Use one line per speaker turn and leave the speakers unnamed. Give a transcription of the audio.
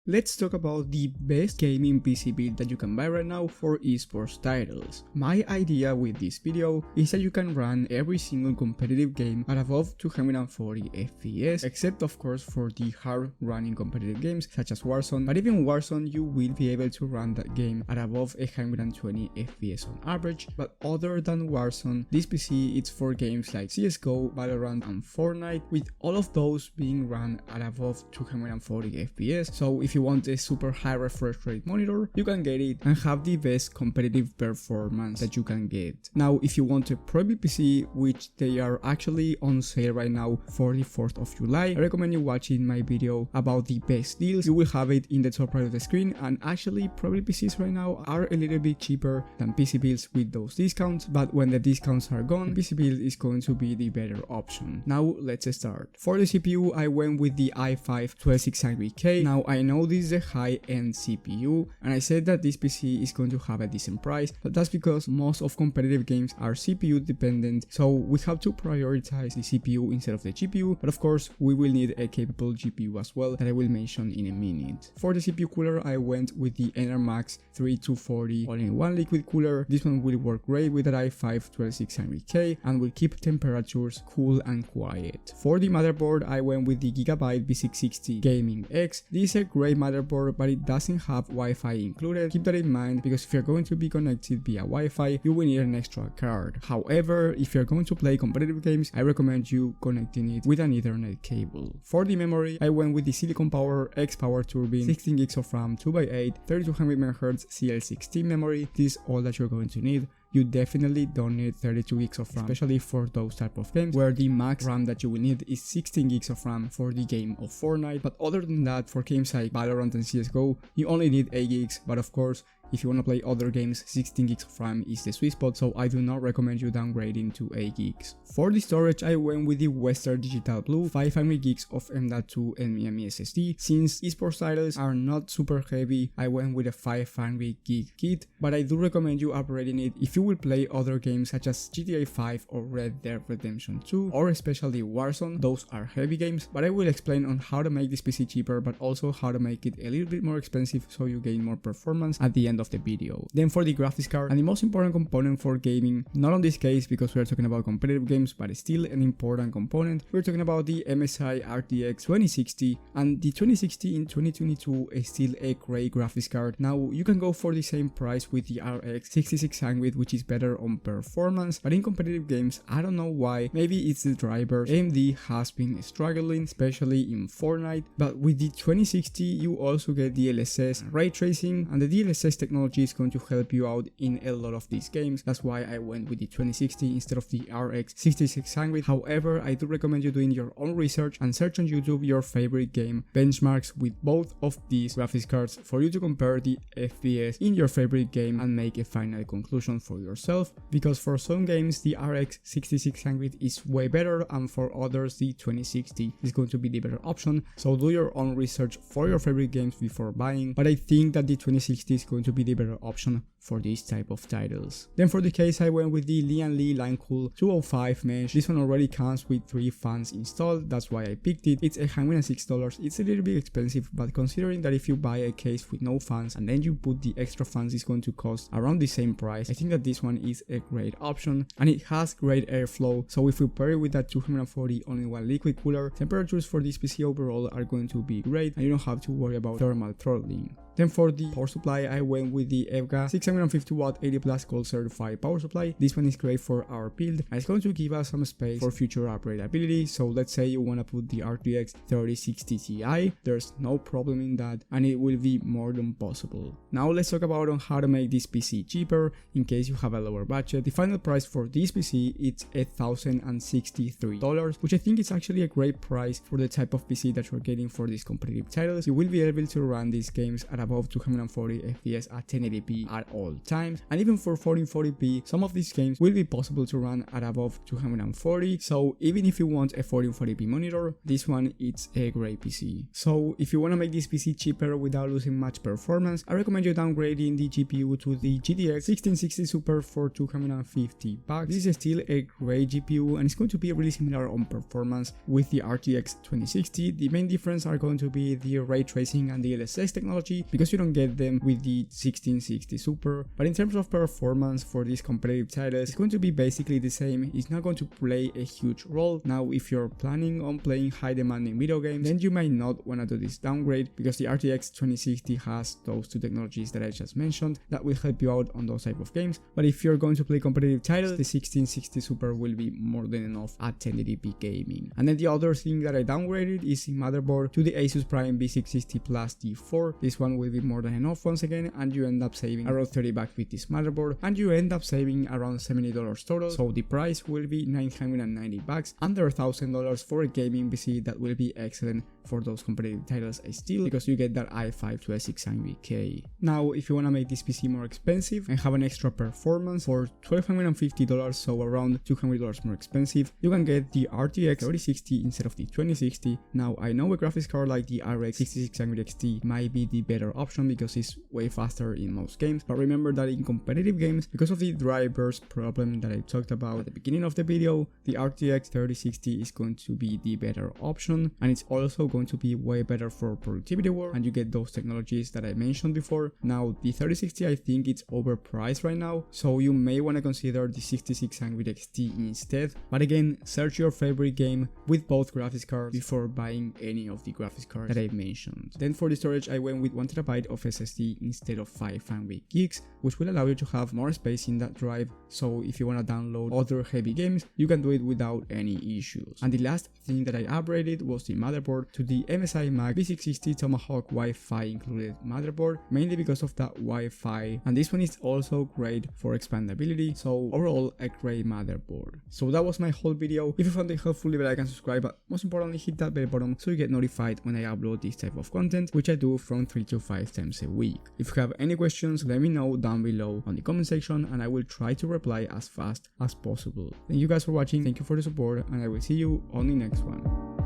Let's talk about the best gaming PC build that you can buy right now for esports titles. My idea with this video is that you can run every single competitive game at above 240 FPS, except of course for the hard running competitive games such as Warzone, but even Warzone you will be able to run that game at above 120 FPS on average. But other than Warzone, this PC is for games like CSGO, Valorant and Fortnite, with all of those being run at above 240 FPS. So if you want a super high refresh rate monitor, you can get it and have the best competitive performance that you can get. Now if you want a Prebuilt PC, which they are actually on sale right now for the 4th of July, I recommend you watching my video about the best deals. You will have it in the top right of the screen, and actually Prebuilt PCs right now are a little bit cheaper than PC builds with those discounts, but when the discounts are gone, PC build is going to be the better option. Now let's start. For the CPU, I went with the i5-12600K. Now I know this is a high-end CPU, and I said that this PC is going to have a decent price, but that's because most of competitive games are CPU dependent, so we have to prioritize the CPU instead of the GPU, but of course we will need a capable GPU as well that I will mention in a minute. For the CPU cooler, I went with the ENERMAX 3240 all-in-one liquid cooler. This one will work great with that i5-12600K and will keep temperatures cool and quiet. For the motherboard, I went with the GIGABYTE B660 Gaming X. This is a great motherboard, but it doesn't have Wi-Fi included. Keep that in mind, because if you're going to be connected via Wi-Fi, you will need an extra card. However, if you're going to play competitive games, I recommend you connecting it with an Ethernet cable. For the memory, I went with the Silicon Power X Power Turbine, 16 gigs of RAM, 2x8, 3200 MHz CL16 memory. This is all that you're going to need. You definitely don't need 32 gigs of RAM, especially for those type of games where the max RAM that you will need is 16 gigs of RAM for the game of Fortnite. But other than that, for games like Valorant and CSGO, you only need 8 gigs, but of course, if you want to play other games, 16 gigs of RAM is the sweet spot, so I do not recommend you downgrading to 8 gigs. For the storage, I went with the Western Digital Blue 500 gigs of M.2 NVMe SSD. Since esports titles are not super heavy, I went with a 500 gig kit, but I do recommend you upgrading it if you will play other games such as GTA 5 or Red Dead Redemption 2, or especially Warzone. Those are heavy games, but I will explain on how to make this PC cheaper, but also how to make it a little bit more expensive so you gain more performance at the end of the video. Then for the graphics card, and the most important component for gaming, not on this case because we're talking about competitive games, but still an important component, we're talking about the MSI RTX 2060, and the 2060 in 2022 is still a great graphics card. Now you can go for the same price with the RX 6600, which is better on performance, but in competitive games, I don't know why, maybe it's the drivers. AMD has been struggling, especially in Fortnite, but with the 2060 you also get DLSS, ray tracing, and the DLSS technology is going to help you out in a lot of these games. That's why I went with the 2060 instead of the RX 6600. However, I do recommend you doing your own research and search on YouTube your favorite game benchmarks with both of these graphics cards for you to compare the FPS in your favorite game and make a final conclusion for yourself, because for some games the RX 6600 is way better and for others the 2060 is going to be the better option. So do your own research for your favorite games before buying, but I think that the 2060 is going to be the better option for this type of titles. Then for the case, I went with the LANCOOL 205 mesh. This one already comes with 3 fans installed, that's why I picked it. It's $106. It's a little bit expensive, but considering that if you buy a case with no fans and then you put the extra fans, it's going to cost around the same price. I think that this one is a great option and it has great airflow, so if you pair it with that 240 all-in-one liquid cooler, temperatures for this PC overall are going to be great and you don't have to worry about thermal throttling. Then for the power supply, I went with the EVGA 650 watt 80 plus gold certified power supply. This one is great for our build and it's going to give us some space for future upgradability. So let's say you want to put the RTX 3060 Ti, there's no problem in that and it will be more than possible. Now let's talk about on how to make this PC cheaper in case you have a lower budget. The final price for this PC is $1,063, which I think is actually a great price for the type of PC that you're getting for these competitive titles. You will be able to run these games at above 240 FPS at 1080p at all all times, and even for 1440p, some of these games will be possible to run at above 240, so even if you want a 1440p monitor, this one it's a great PC. So if you want to make this PC cheaper without losing much performance, I recommend you downgrading the GPU to the GTX 1660 Super for $250. This is still a great GPU and it's going to be really similar on performance with the RTX 2060. The main difference are going to be the ray tracing and the DLSS technology, because you don't get them with the 1660 Super. But in terms of performance for these competitive titles, it's going to be basically the same. It's not going to play a huge role. Now, if you're planning on playing high demanding video games, then you might not want to do this downgrade, because the RTX 2060 has those two technologies that I just mentioned that will help you out on those type of games. But if you're going to play competitive titles, the 1660 Super will be more than enough at 1080p gaming. And then the other thing that I downgraded is the motherboard to the ASUS Prime B660 Plus D4. This one will be more than enough once again, and you end up saving around $30 with this motherboard, and you end up saving around $70 total, so the price will be $990, under $1,000 for a gaming PC that will be excellent for those competitive titles still, because you get that i5 to A600K. Now, if you want to make this PC more expensive and have an extra performance for $1,250, so around $200 more expensive, you can get the RTX 3060 instead of the 2060. Now, I know a graphics card like the RX 6600 XT might be the better option because it's way faster in most games, but remember that in competitive games, because of the dry burst problem that I talked about at the beginning of the video, the RTX 3060 is going to be the better option, and it's also going to be way better for productivity work, and you get those technologies that I mentioned before. Now, the 3060, I think it's overpriced right now, so you may want to consider the 6600 XT instead, but again, search your favorite game with both graphics cards before buying any of the graphics cards that I mentioned. Then for the storage, I went with 1TB of SSD instead of 500 gigs, which will allow you to have more space in that drive, so if you want to download other heavy games, you can do it without any issues. And the last thing that I upgraded was the motherboard to the MSI Mac B660 Tomahawk Wi-Fi included motherboard, mainly because of that Wi-Fi, and this one is also great for expandability, so overall a great motherboard. So that was my whole video. If you found it helpful, leave a like and subscribe, but most importantly hit that bell button so you get notified when I upload this type of content, which I do from 3 to 5 times a week. If you have any questions, let me know down below on the comment section and I will try to reply as fast as possible. Thank you guys for watching, thank you for the support, and I will see you on the next one.